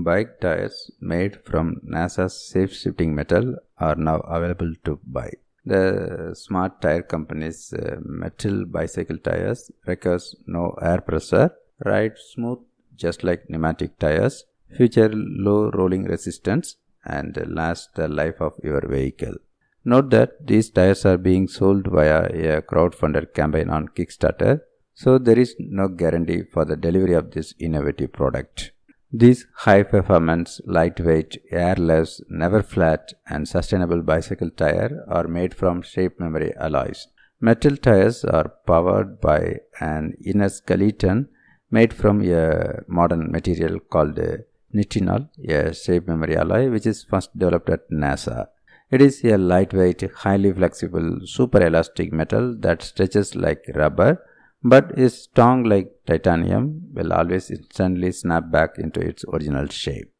bike tires made from NASA's safe-shifting metal are now available to buy. The smart tire company's METL bicycle tires requires no air pressure, ride smooth just like pneumatic tires, feature low rolling resistance, and last the life of your vehicle. Note that these tires are being sold via a crowdfunded campaign on Kickstarter, so there is no guarantee for the delivery of this innovative product. These high-performance, lightweight, airless, never flat, and sustainable bicycle tires are made from shape memory alloys. Metal tires are powered by an inner skeleton made from a modern material called NiTinol, a shape memory alloy which is first developed at NASA. It is a lightweight, highly flexible, super elastic metal that stretches like rubber but is strong like titanium, will always instantly snap back into its original shape.